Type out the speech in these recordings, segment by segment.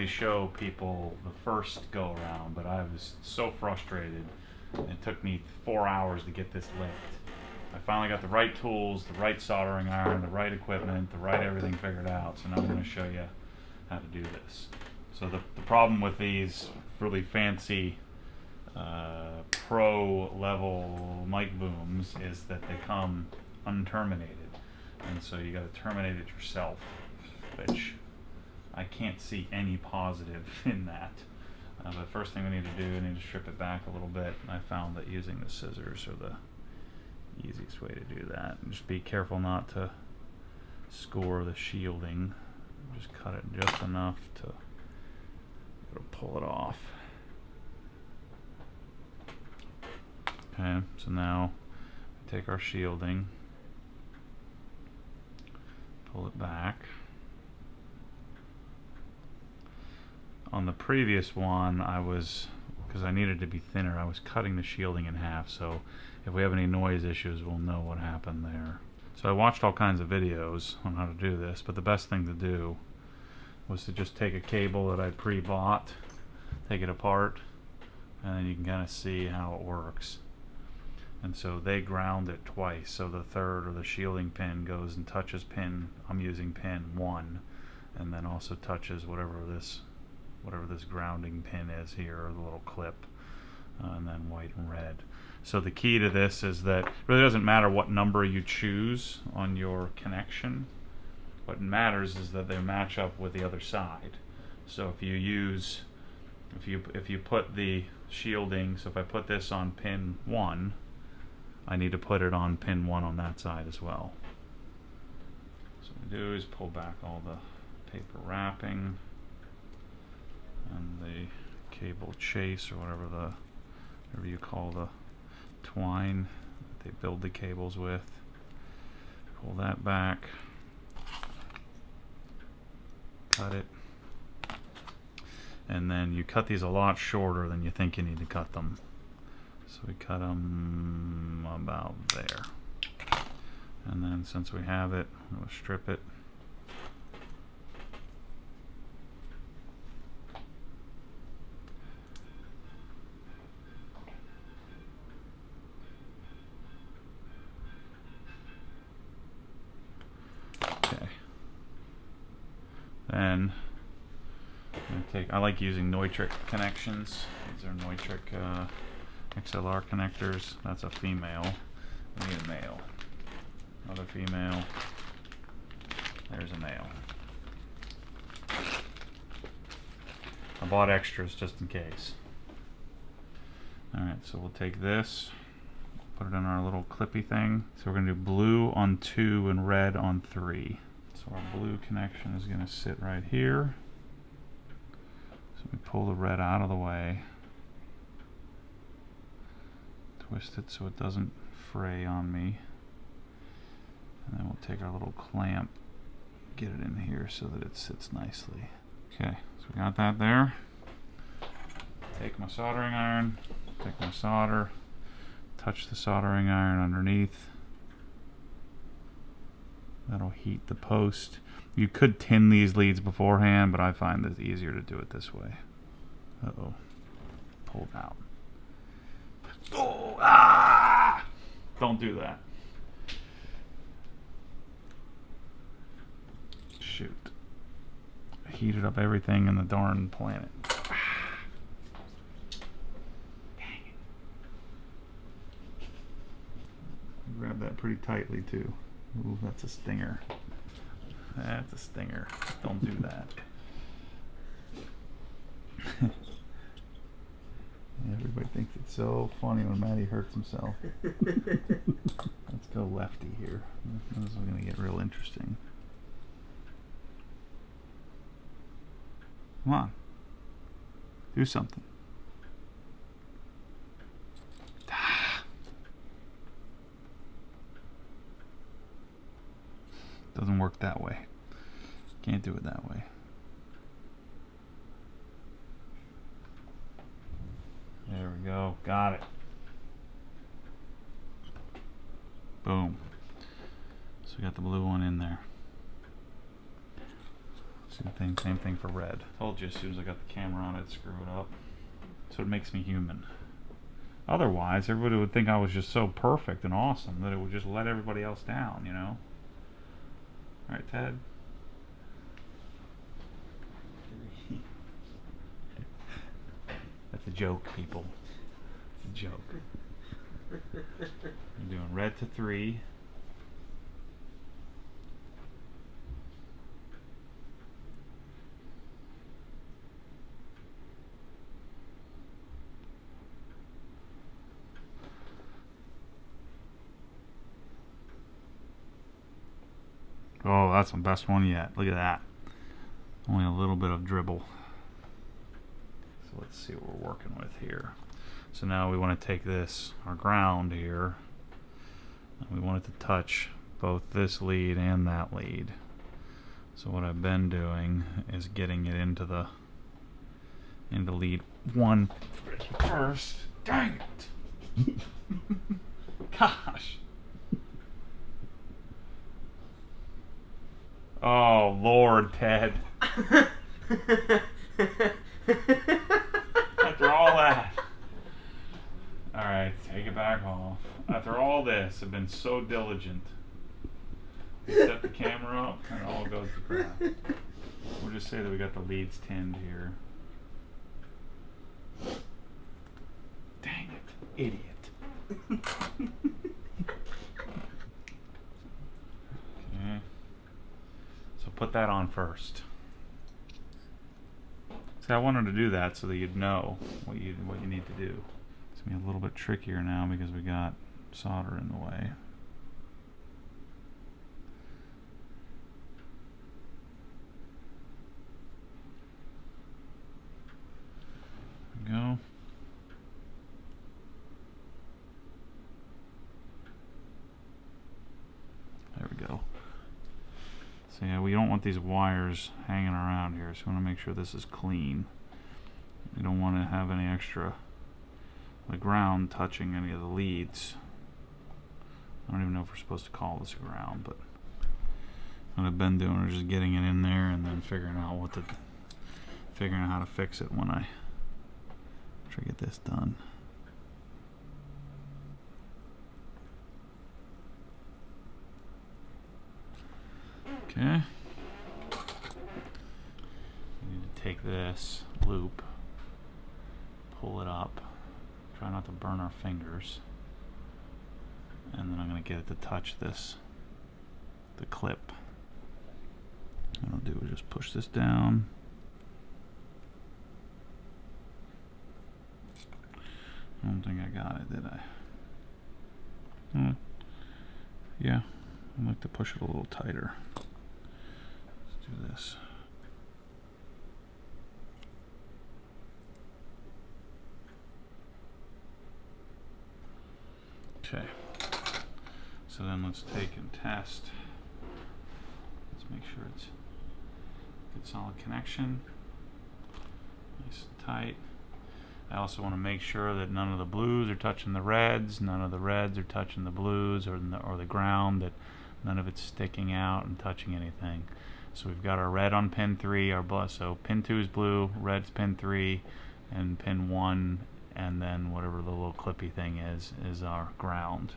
usually show people the first go around, but I was so frustrated. It took me 4 hours to get this licked. I finally got the right tools, the right soldering iron, the right equipment, the right everything figured out. So now I'm going to show you how to do this. So the problem with these really fancy pro level mic booms is that they come unterminated, and so you got to terminate it yourself, which I can't see any positive in that. The first thing we need to do, we need to strip it back a little bit. I found that using the scissors are the easiest way to do that. And just be careful not to score the shielding. Just cut it just enough to pull it off. Okay, so now we take our shielding, pull it back. On the previous one, because I needed to be thinner, I was cutting the shielding in half, so if we have any noise issues, we'll know what happened there. So I watched all kinds of videos on how to do this, but the best thing to do was to just take a cable that I pre-bought, take it apart, and then you can kind of see how it works. And so they ground it twice, so the third or the shielding pin goes and touches pin, I'm using pin 1, and then also touches whatever this grounding pin is here, or the little clip, and then white and red. So the key to this is that it really doesn't matter what number you choose on your connection. What matters is that they match up with the other side. So if you put the shielding, so if I put this on pin 1, I need to put it on pin 1 on that side as well. So what we do is pull back all the paper wrapping and the cable chase, or whatever you call the twine that they build the cables with. Pull that back, cut it, and then you cut these a lot shorter than you think you need to cut them. So we cut them about there, and then since we have it, we'll strip it. Then I like using Neutrik connections. These are Neutrik XLR connectors. That's a female. We need a male. Another female. There's a male. I bought extras just in case. Alright, so we'll take this, put it in our little clippy thing. So we're going to do blue on 2 and red on 3. So our blue connection is going to sit right here. So we pull the red out of the way, twist it so it doesn't fray on me, and then we'll take our little clamp, get it in here so that it sits nicely. Okay, so we got that there. Take my soldering iron, take my solder, touch the soldering iron underneath. That'll heat the post. You could tin these leads beforehand, but I find it easier to do it this way. Uh-oh. Pulled out. Oh, ah! Don't do that. Shoot. I heated up everything in the darn planet. Dang it. Grab that pretty tightly too. Ooh, that's a stinger. That's a stinger. Don't do that. Everybody thinks it's so funny when Matty hurts himself. Let's go lefty here. This is going to get real interesting. Come on. Do something. Doesn't work that way. Can't do it that way. There we go. Got it. Boom. So we got the blue one in there. Same thing for red. Told you as soon as I got the camera on, it'd screw it up. So it makes me human. Otherwise, everybody would think I was just so perfect and awesome that it would just let everybody else down, you know? Right, Ted? That's a joke, people. It's a joke. I'm doing red to 3. Oh, that's the best one yet. Look at that. Only a little bit of dribble. So let's see what we're working with here. So now we want to take this, our ground here, and we want it to touch both this lead and that lead. So what I've been doing is getting it into lead 1 first. Dang it! Gosh. Oh Lord, Ted. After all that. Alright, take it back off. After all this, I've been so diligent. We set the camera up and it all goes to crap. We'll just say that we got the leads tinned here. Dang it, idiot. Okay. So put that on first. See, I wanted to do that so that you'd know what you need to do. It's gonna be a little bit trickier now because we got solder in the way. There we go. There we go. So yeah, we don't want these wires hanging around here, so we want to make sure this is clean. We don't want to have any extra the ground touching any of the leads. I don't even know if we're supposed to call this a ground, but what I've been doing is just getting it in there and then figuring out how to fix it when I try to get this done. Okay. You need to take this loop, pull it up, try not to burn our fingers, and then I'm going to get it to touch the clip. What I'll do is just push this down. I don't think I got it, did I? Yeah, I'd like to push it a little tighter. Let's do this. Okay, so then let's take and test. Let's make sure it's a good solid connection, nice and tight. I also want to make sure that none of the blues are touching the reds, none of the reds are touching the blues or the ground, that none of it's sticking out and touching anything. So we've got our red on pin 3, so pin 2 is blue, red's pin 3, and pin 1, and then whatever the little clippy thing is our ground.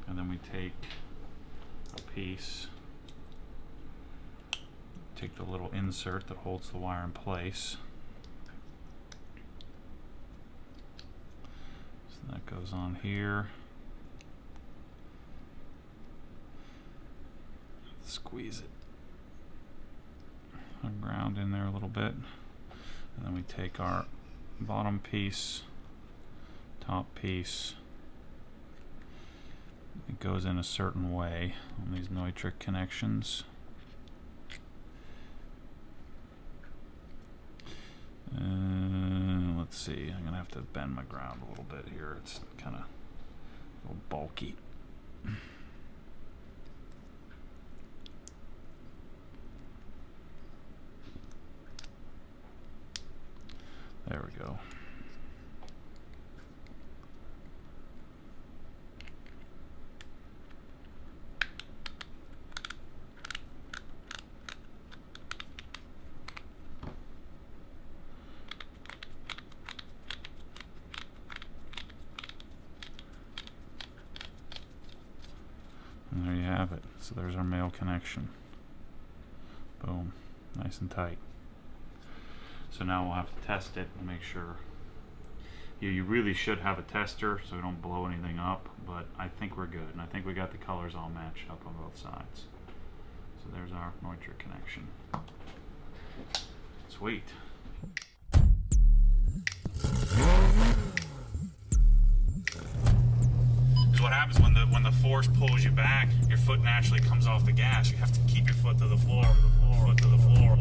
And then we take a piece, take the little insert that holds the wire in place. So that goes on here. Squeeze it. Ground in there a little bit. And then we take our bottom piece, top piece. It goes in a certain way on these Neutrik connections. Let's see, I'm gonna have to bend my ground a little bit here. It's kind of a little bulky. There we go. have it. So there's our male connection. Boom. Nice and tight. So now we'll have to test it and make sure. You really should have a tester so we don't blow anything up, but I think we're good. And I think we got the colors all matched up on both sides. So there's our Neutrik connection. Sweet. What happens when the force pulls you back, your foot naturally comes off the gas. You have to keep your foot to the floor, foot to the floor.